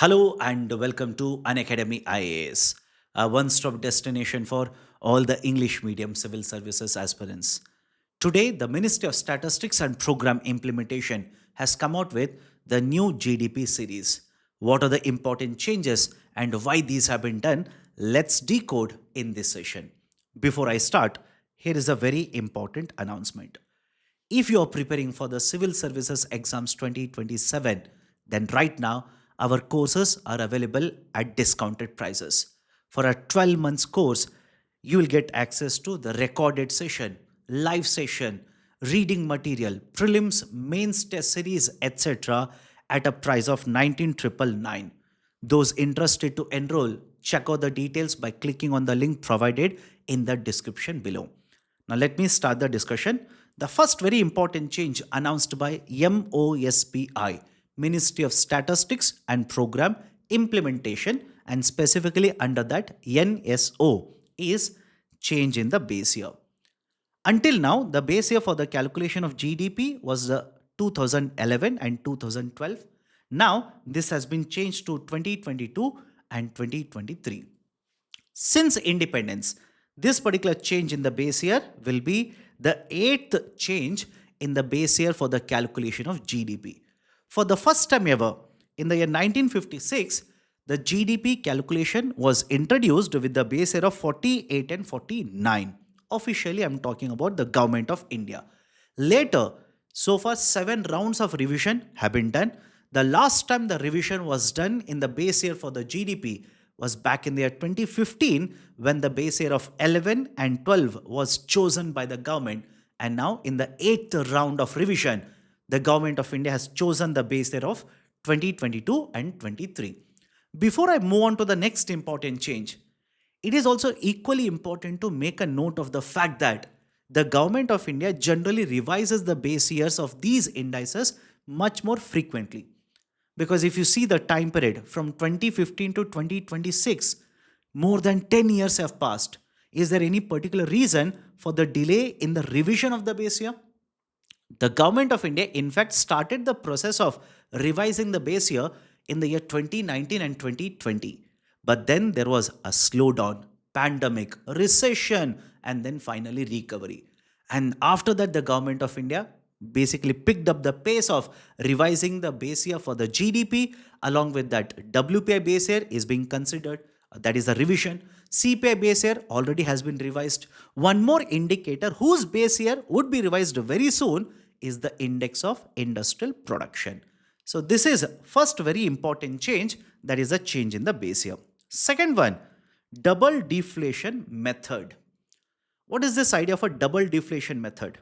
Hello and welcome to Unacademy IAS, a one stop destination for all the English medium civil services aspirants. Today, the Ministry of Statistics and Program Implementation has come out with the new GDP series. What are the important changes and why these have been done? Let's decode in this session. Before I start, here is a very important announcement. If you are preparing for the Civil Services Exams 2027, then right now our courses are available at discounted prices. For a 12 months course, you will get access to the recorded session, live session, reading material, prelims, mains test series, etc. at a price of 19,999. Those interested to enroll, check out the details by clicking on the link provided in the description below. Now, let me start the discussion. The first very important change announced by MOSPI, Ministry of Statistics and Program Implementation, and specifically under that NSO, is change in the base year. Until now, the base year for the calculation of GDP was the 2011 and 2012. Now, this has been changed to 2022 and 2023. Since independence, this particular change in the base year will be the eighth change in the base year for the calculation of GDP. For the first time ever, in the year 1956, the GDP calculation was introduced with the base year of 48 and 49. Officially, I'm talking about the Government of India. Later, so far 7 rounds of revision have been done. The last time the revision was done in the base year for the GDP was back in the year 2015 when the base year of 11 and 12 was chosen by the government, and now in the 8th round of revision the government of India has chosen the base year of 2022 and 23. Before I move on to the next important change, it is also equally important to make a note of the fact that the government of India generally revises the base years of these indices much more frequently. Because if you see the time period from 2015 to 2026, more than 10 years have passed. Is there any particular reason for the delay in the revision of the base year? The government of India, in fact, started the process of revising the base year in the year 2019 and 2020. But then there was a slowdown, pandemic, recession, and then finally recovery. And after that, the government of India basically picked up the pace of revising the base year for the GDP. Along with that, WPI base year is being considered. That is a revision. CPI base year already has been revised. One more indicator whose base year would be revised very soon is the index of industrial production. So this is first very important change, that is a change in the base year. Second one, double deflation method. What is this idea of a double deflation method?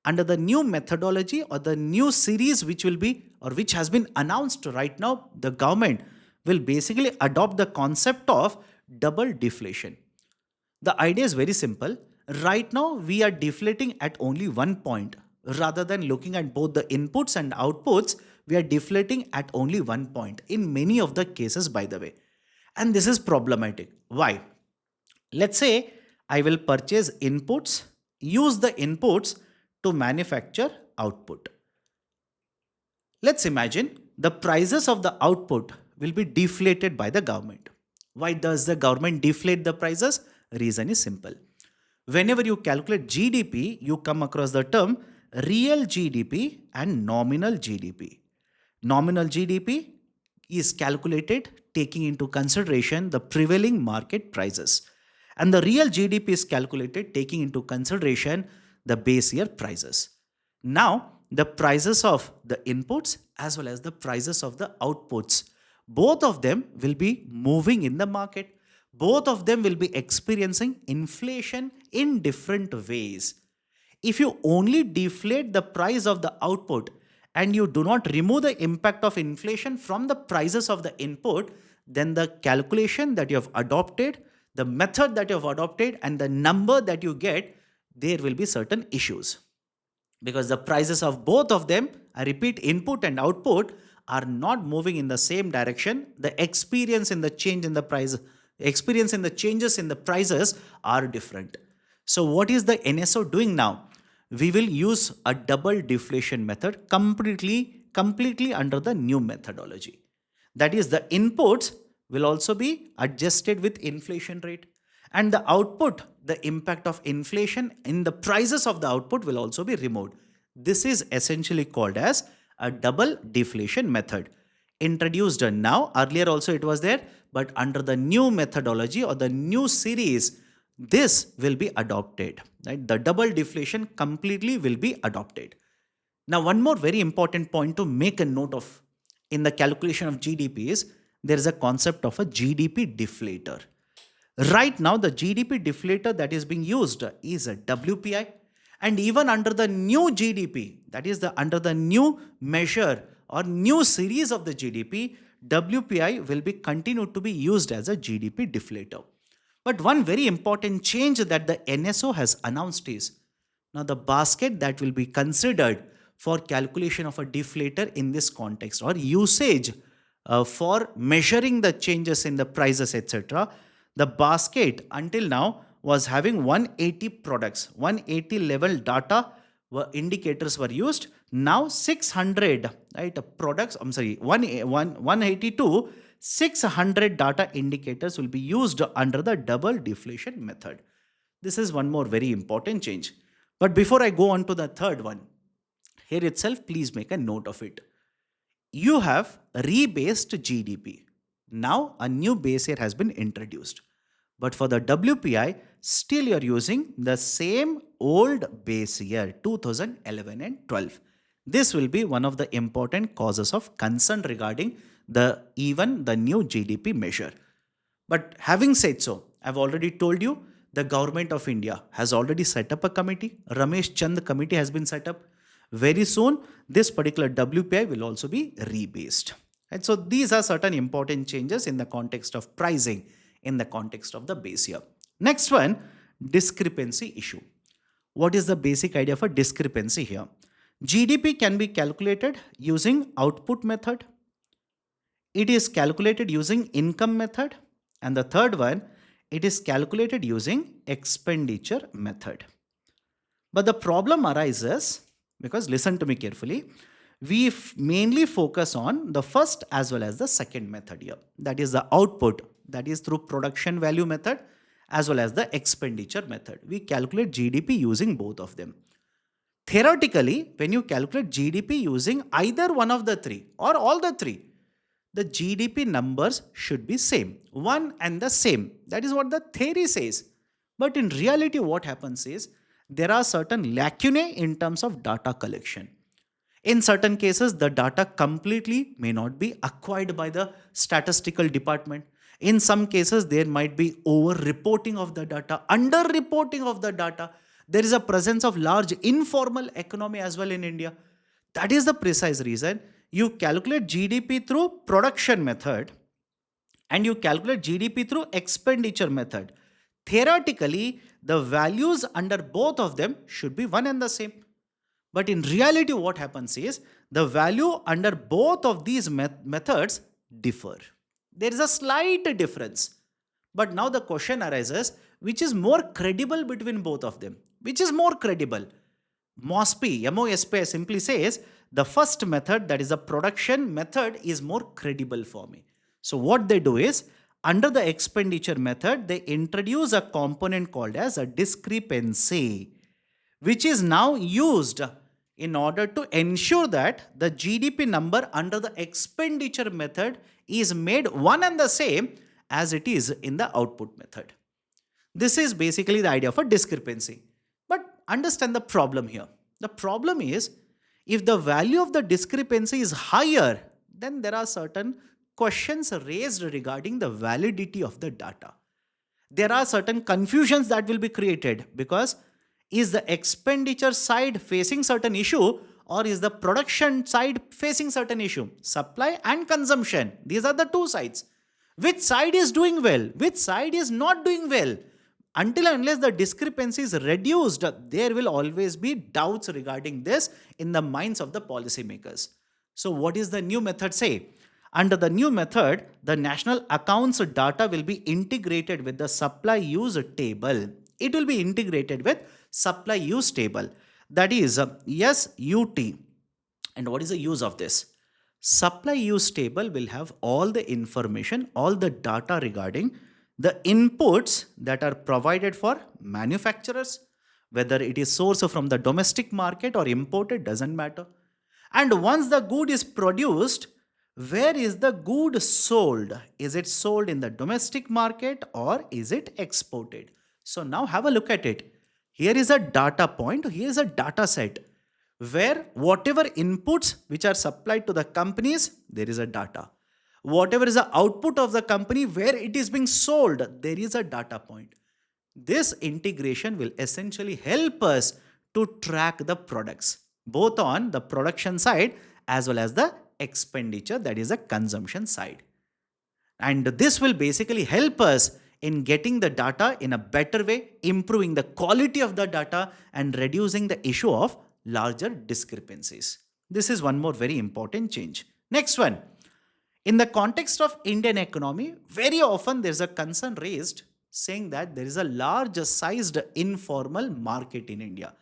Under the new methodology or the new series which will be or which has been announced right now, the government will basically adopt the concept of double deflation. The idea is very simple. Right now, we are deflating at only one point. Rather than looking at both the inputs and outputs, we are deflating at only one point in many of the cases, by the way. And this is problematic. Why? Let's say I will purchase inputs, use the inputs to manufacture output. Let's imagine the prices of the output will be deflated by the government. Why does the government deflate the prices? Reason is simple. Whenever you calculate GDP, you come across the term real GDP and nominal GDP. Nominal GDP is calculated taking into consideration the prevailing market prices, and the real GDP is calculated taking into consideration the base year prices. Now, the prices of the inputs as well as the prices of the outputs, both of them will be moving in the market. Both of them will be experiencing inflation in different ways. If you only deflate the price of the output and you do not remove the impact of inflation from the prices of the input, then the calculation that you have adopted, the method that you have adopted, and the number that you get, there will be certain issues. Because the prices of both of them, I repeat, input and output, are not moving in the same direction. The experience in the change in the price, experience in the changes in the prices are different. So what is the NSO doing now? We will use a double deflation method completely under the new methodology. That is, the inputs will also be adjusted with inflation rate, and the output, the impact of inflation in the prices of the output will also be removed. This is essentially called as a double deflation method, introduced now. Earlier also it was there, but under the new methodology or the new series, this will be adopted, right? The double deflation completely will be adopted. Now, one more very important point to make a note of in the calculation of GDP is there is a concept of a GDP deflator. Right now, the GDP deflator that is being used is a WPI, and even under the new GDP, that is under the new measure or new series of the GDP, WPI will be continued to be used as a GDP deflator. But one very important change that the NSO has announced is now the basket that will be considered for calculation of a deflator in this context or usage for measuring the changes in the prices, etc. The basket until now was having 180 products, 180 level data indicators were used. Now 600 products, 182 600 data indicators will be used under the double deflation method. This is one more very important change. But before I go on to the third one, here itself, please make a note of it. You have rebased GDP. Now a new base year has been introduced. But for the WPI, still you're using the same old base year, 2011 and 12. This will be one of the important causes of concern regarding even the new GDP measure. But having said so, I've already told you the government of India has already set up a committee. Ramesh Chand committee has been set up. Very soon, this particular WPI will also be rebased. And so these are certain important changes in the context of pricing, in the context of the base year. Next one, discrepancy issue. What is the basic idea for discrepancy here? GDP can be calculated using output method. It is calculated using income method. And the third one, it is calculated using expenditure method. But the problem arises because, listen to me carefully, we mainly focus on the first as well as the second method here. That is the output, that is through production value method as well as the expenditure method. We calculate GDP using both of them. Theoretically, when you calculate GDP using either one of the three or all the three, the GDP numbers should be same, one and the same. That is what the theory says. But in reality, what happens is there are certain lacunae in terms of data collection. In certain cases, the data completely may not be acquired by the statistical department. In some cases, there might be over-reporting of the data, under-reporting of the data. There is a presence of large informal economy as well in India. That is the precise reason you calculate GDP through production method and you calculate GDP through expenditure method. Theoretically, the values under both of them should be one and the same. But in reality, what happens is the value under both of these methods differ. There is a slight difference. But now the question arises, which is more credible between both of them? Which is more credible? MOSPI simply says the first method, that is the production method, is more credible for me. So what they do is, under the expenditure method, they introduce a component called as a discrepancy, which is now used in order to ensure that the GDP number under the expenditure method is made one and the same as it is in the output method. This is basically the idea of a discrepancy. But understand the problem here. The problem is, if the value of the discrepancy is higher, then there are certain questions raised regarding the validity of the data. There are certain confusions that will be created because is the expenditure side facing certain issue or is the production side facing certain issue? Supply and consumption. These are the two sides. Which side is doing well? Which side is not doing well? Until and unless the discrepancy is reduced, there will always be doubts regarding this in the minds of the policymakers. So what is the new method say? Under the new method, the national accounts data will be integrated with the supply use table. It will be integrated with supply use table. That is SUT. And what is the use of this? Supply use table will have all the information, all the data regarding the inputs that are provided for manufacturers, whether it is sourced from the domestic market or imported, doesn't matter. And once the good is produced, where is the good sold? Is it sold in the domestic market or is it exported? So now have a look at it. Here is a data point, here is a data set where whatever inputs which are supplied to the companies, there is a data. Whatever is the output of the company where it is being sold, there is a data point. This integration will essentially help us to track the products, both on the production side as well as the expenditure, that is the consumption side. And this will basically help us in getting the data in a better way, improving the quality of the data, and reducing the issue of larger discrepancies. This is one more very important change. Next one. In the context of Indian economy, very often there's a concern raised saying that there is a large sized informal market in India.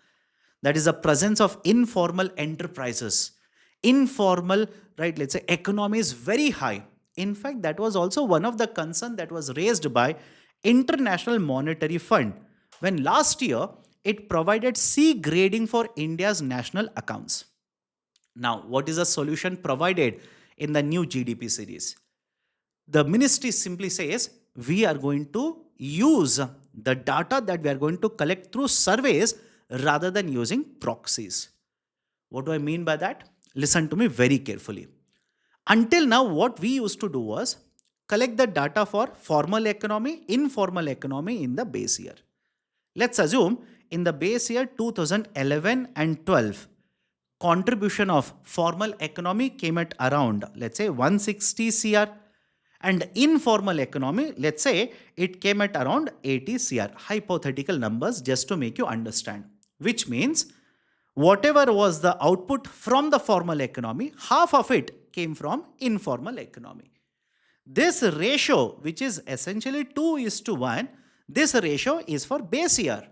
That is the presence of informal enterprises. Informal, right, let's say economy is very high. In fact, that was also one of the concern that was raised by International Monetary Fund when last year it provided C grading for India's national accounts. Now, what is the solution provided in the new GDP series? The ministry simply says we are going to use the data that we are going to collect through surveys rather than using proxies. What do I mean by that? Listen to me very carefully. Until now, what we used to do was collect the data for formal economy, informal economy in the base year. Let's assume in the base year 2011 and 12, contribution of formal economy came at around, let's say, 160 CR, and informal economy, let's say, it came at around 80 CR. Hypothetical numbers just to make you understand. Which means whatever was the output from the formal economy, half of it came from informal economy. This ratio, which is essentially 2:1, this ratio is for base year.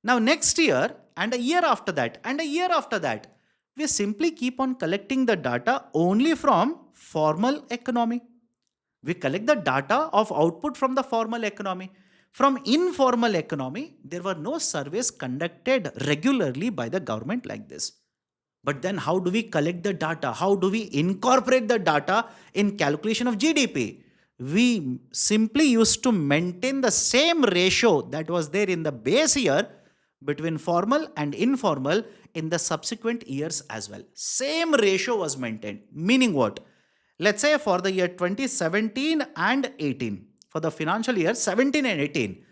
Now next year and a year after that and a year after that, we simply keep on collecting the data only from formal economy. We collect the data of output from the formal economy. From informal economy, there were no surveys conducted regularly by the government like this. But then how do we collect the data? How do we incorporate the data in calculation of GDP? We simply used to maintain the same ratio that was there in the base year between formal and informal in the subsequent years as well. Same ratio was maintained. Meaning what? Let's say for the year 2017 and 18, for the financial year 17 and 18,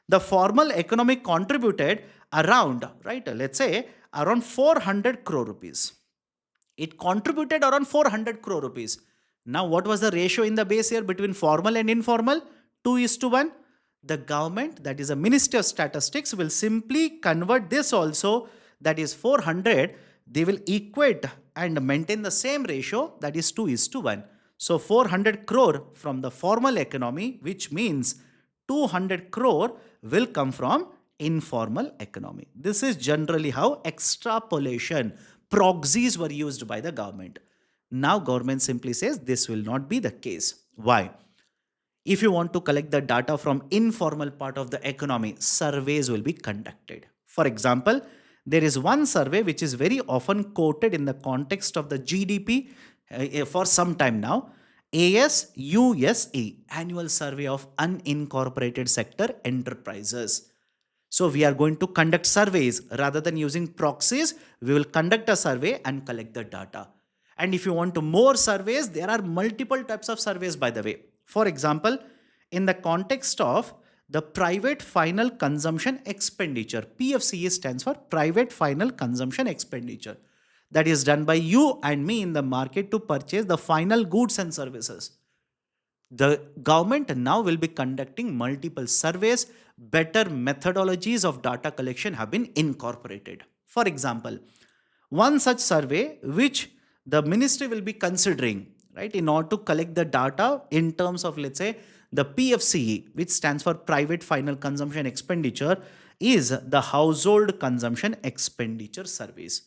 the formal economy contributed around, right, let's say around 400 crore rupees. It contributed around 400 crore rupees. Now, what was the ratio in the base year between formal and informal? 2:1. The government, that is the Ministry of Statistics, will simply convert this also, that is 400, they will equate and maintain the same ratio, that is 2:1. So 400 crore from the formal economy, which means 200 crore will come from informal economy. This is generally how extrapolation, proxies were used by the government. Now government simply says this will not be the case. Why? If you want to collect the data from informal part of the economy, surveys will be conducted. For example, there is one survey which is very often quoted in the context of the GDP for some time now. ASUSE, Annual Survey of Unincorporated Sector Enterprises. So we are going to conduct surveys rather than using proxies. We will conduct a survey and collect the data. And if you want to more surveys, there are multiple types of surveys, by the way. For example, in the context of the private final consumption expenditure, PFCE stands for private final consumption expenditure, that is done by you and me in the market to purchase the final goods and services. The government now will be conducting multiple surveys. Better methodologies of data collection have been incorporated. For example, one such survey which the ministry will be considering, right, in order to collect the data in terms of, let's say, the PFCE, which stands for private final consumption expenditure, is the household consumption expenditure surveys.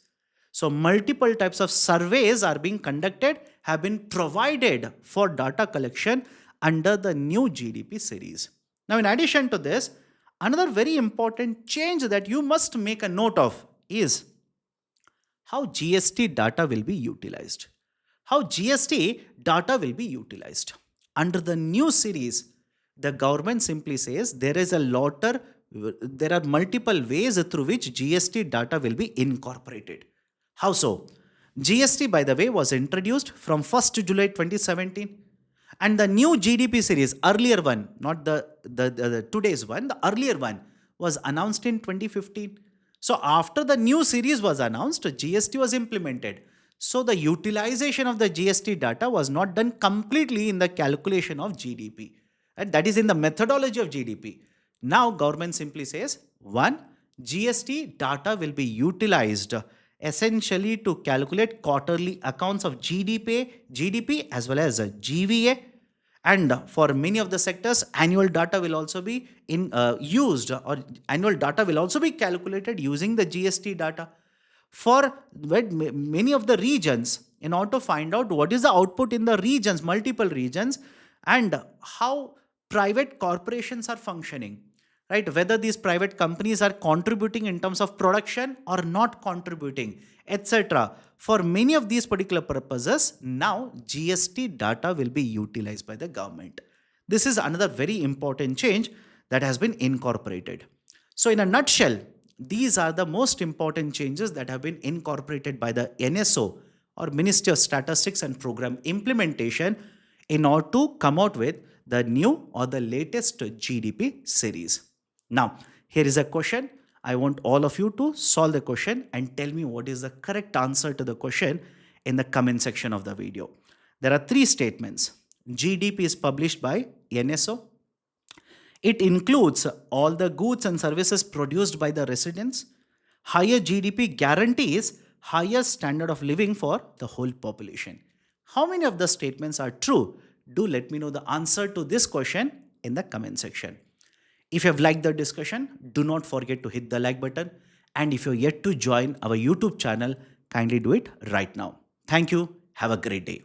So multiple types of surveys are being conducted, have been provided for data collection under the new GDP series. Now, in addition to this, another very important change that you must make a note of is how GST data will be utilized. How GST data will be utilized. Under the new series, the government simply says there are multiple ways through which GST data will be incorporated. How so? GST, by the way, was introduced from 1st July 2017, and the new GDP series, earlier one, not the today's one, the earlier one was announced in 2015. So after the new series was announced, GST was implemented. So the utilization of the GST data was not done completely in the calculation of GDP. And that is in the methodology of GDP. Now government simply says, one, GST data will be utilized essentially to calculate quarterly accounts of GDP as well as GVA, and for many of the sectors, annual data will also be used, or annual data will also be calculated using the GST data. For many of the regions, in order to find out what is the output in the regions, multiple regions, and how private corporations are functioning, right? Whether these private companies are contributing in terms of production or not contributing, etc. For many of these particular purposes, now GST data will be utilized by the government. This is another very important change that has been incorporated. So, in a nutshell, these are the most important changes that have been incorporated by the NSO, or Ministry of Statistics and Program Implementation, in order to come out with the new or the latest GDP series. Now, here is a question. I want all of you to solve the question and tell me what is the correct answer to the question in the comment section of the video. There are three statements. GDP is published by NSO. It includes all the goods and services produced by the residents. Higher GDP guarantees higher standard of living for the whole population. How many of the statements are true? Do let me know the answer to this question in the comment section. If you have liked the discussion, do not forget to hit the like button. And if you're yet to join our YouTube channel, kindly do it right now. Thank you. Have a great day.